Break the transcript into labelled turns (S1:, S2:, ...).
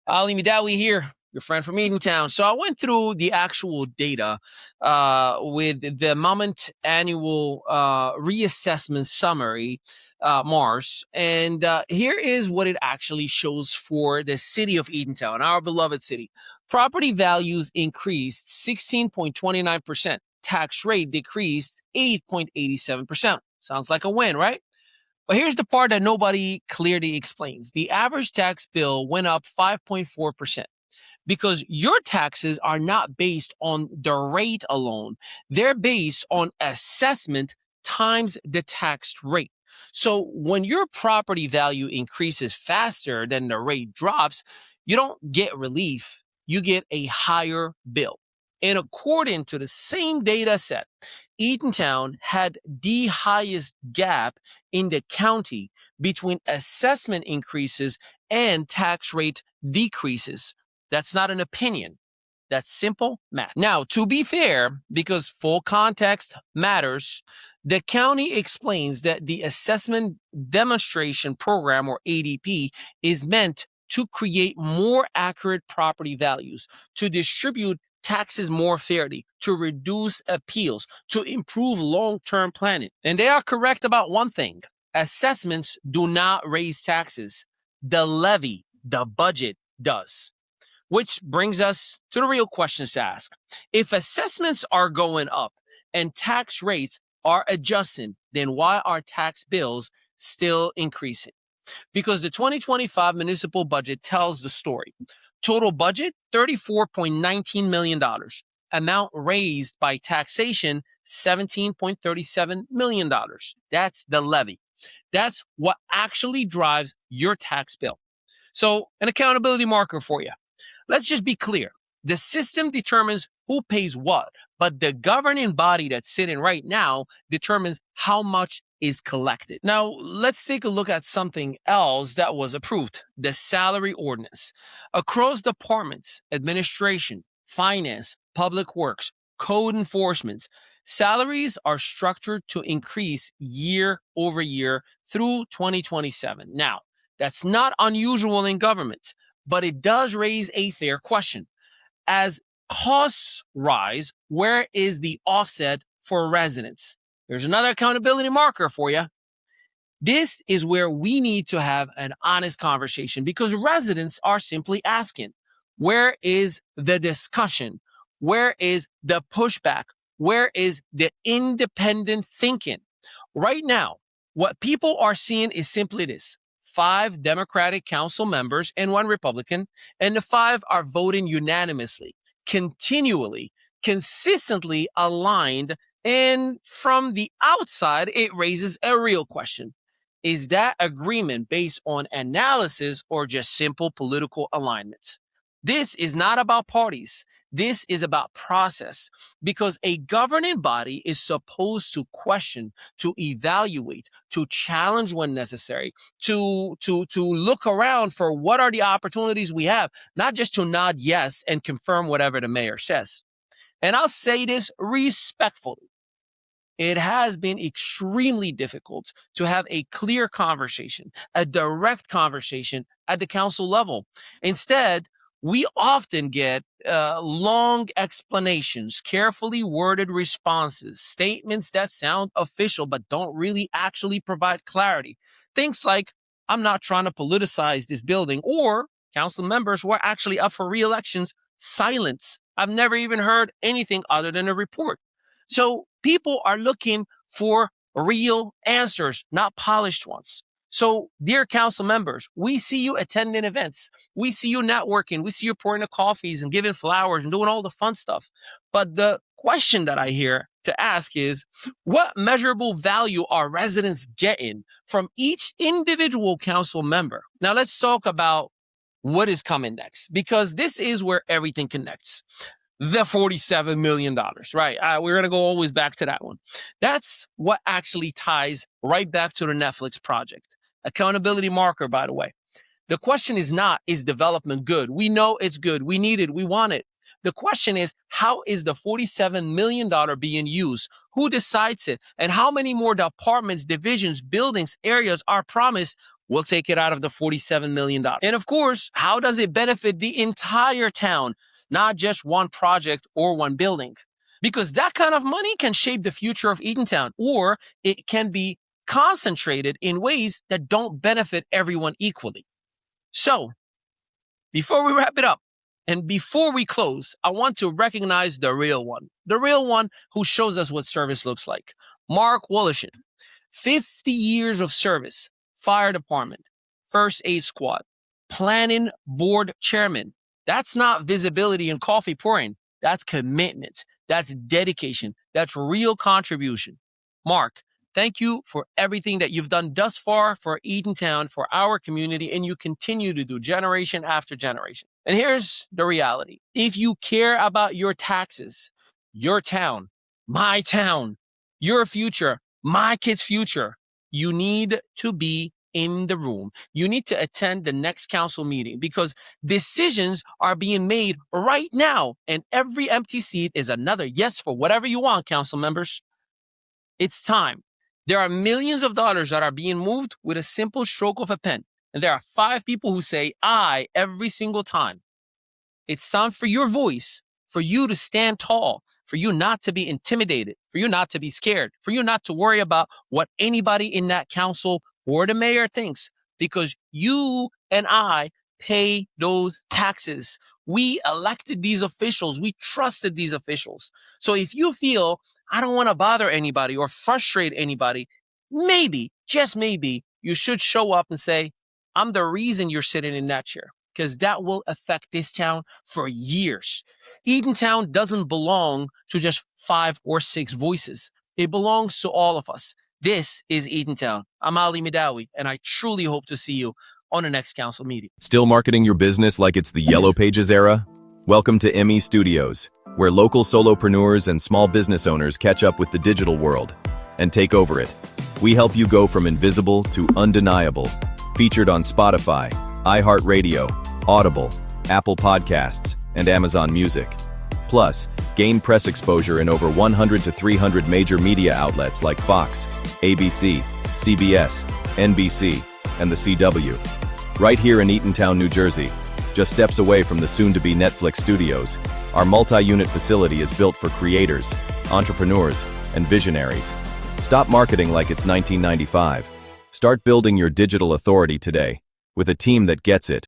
S1: Ali Midawi here, your friend from Eatontown. So I went through the actual data with the Monmouth Annual Reassessment Summary, Mars, and here is what it actually shows for the city of Eatontown, our beloved city. Property values increased 16.29%. Tax rate decreased 8.87%. Sounds like a win, right? But here's the part that nobody clearly explains. The average tax bill went up 5.4% because your taxes are not based on the rate alone. They're based on assessment times the tax rate. So when your property value increases faster than the rate drops, you don't get relief. You get a higher bill. And according to the same data set, Eatontown had the highest gap in the county between assessment increases and tax rate decreases. That's not an opinion. That's simple math. Now, to be fair, because full context matters, the county explains that the Assessment Demonstration Program, or ADP, is meant to create more accurate property values, to distribute taxes more fairly, to reduce appeals, to improve long-term planning. And they are correct about one thing. Assessments do not raise taxes. The levy, the budget, does. Which brings us to the real questions to ask. If assessments are going up and tax rates are adjusting, then why are tax bills still increasing? Because the 2025 municipal budget tells the story. Total budget, $34.19 million. Amount raised by taxation, $17.37 million. That's the levy. That's what actually drives your tax bill. So an accountability marker for you. Let's just be clear. The system determines who pays what, but the governing body that's sitting right now determines how much is collected. Now, let's take a look at something else that was approved, the salary ordinance. Across departments, administration, finance, public works, code enforcement, salaries are structured to increase year over year through 2027. Now, that's not unusual in government, but it does raise a fair question. As costs rise, where is the offset for residents? There's another accountability marker for you. This is where we need to have an honest conversation because residents are simply asking, where is the discussion? Where is the pushback? Where is the independent thinking? Right now, what people are seeing is simply this. 5 Democratic council members and 1 Republican, and the 5 are voting unanimously, continually, consistently aligned. And from the outside, it raises a real question. Is that agreement based on analysis or just simple political alignment? This is not about parties. This is about process because a governing body is supposed to question, to evaluate, to challenge when necessary, to look around for what are the opportunities we have, not just to nod yes and confirm whatever the mayor says. And I'll say this respectfully. It has been extremely difficult to have a clear conversation, a direct conversation at the council level. Instead, we often get long explanations, carefully worded responses, statements that sound official but don't really actually provide clarity. Things like, I'm not trying to politicize this building, or council members who are actually up for re-elections, silence. I've never even heard anything other than a report. So people are looking for real answers, not polished ones. So, dear council members, we see you attending events. We see you networking. We see you pouring the coffees and giving flowers and doing all the fun stuff. But the question that I hear to ask is, what measurable value are residents getting from each individual council member? Now, let's talk about what is coming next, because this is where everything connects. the $47 million, right? We're going to go always back to that one. That's what actually ties right back to the Netflix project. Accountability marker, by the way. The question is not, is development good? We know it's good. We need it. We want it. The question is, how is the $47 million being used? Who decides it? And how many more departments, divisions, buildings, areas are promised will take it out of the $47 million? And of course, how does it benefit the entire town, not just one project or one building? Because that kind of money can shape the future of Eatontown, or it can be concentrated in ways that don't benefit everyone equally. So, before we wrap it up, and before we close, I want to recognize the real one who shows us what service looks like. Mark Woloshin, 50 years of service, fire department, first aid squad, planning board chairman. That's not visibility and coffee pouring. That's commitment. That's dedication. That's real contribution. Mark, thank you for everything that you've done thus far for Eatontown, for our community, and you continue to do generation after generation. And here's the reality. If you care about your taxes, your town, my town, your future, my kid's future, you need to be in the room. You need to attend the next council meeting because decisions are being made right now, and every empty seat is another yes for whatever you want, council members. It's time. There are millions of dollars that are being moved with a simple stroke of a pen. And there are 5 people who say "I" every single time. It's time for your voice, for you to stand tall, for you not to be intimidated, for you not to be scared, for you not to worry about what anybody in that council or the mayor thinks, because you and I pay those taxes. We elected these officials. We trusted these officials. So if you feel, I don't want to bother anybody or frustrate anybody, maybe, just maybe, you should show up and say, I'm the reason you're sitting in that chair, because that will affect this town for years. Eatontown doesn't belong to just 5 or 6 voices. It belongs to all of us. This is Eatontown. I'm Ali Midawi, and I truly hope to see you on the next council meeting.
S2: Still marketing your business like it's the Yellow Pages era? Welcome to ME Studios, where local solopreneurs and small business owners catch up with the digital world and take over it. We help you go from invisible to undeniable. Featured on Spotify, iHeartRadio, Audible, Apple Podcasts, and Amazon Music. Plus, gain press exposure in over 100 to 300 major media outlets like Fox, ABC, CBS, NBC, and the CW. Right here in Eatontown, New Jersey, just steps away from the soon-to-be Netflix studios, our multi-unit facility is built for creators, entrepreneurs, and visionaries. Stop marketing like it's 1995. Start building your digital authority today with a team that gets it.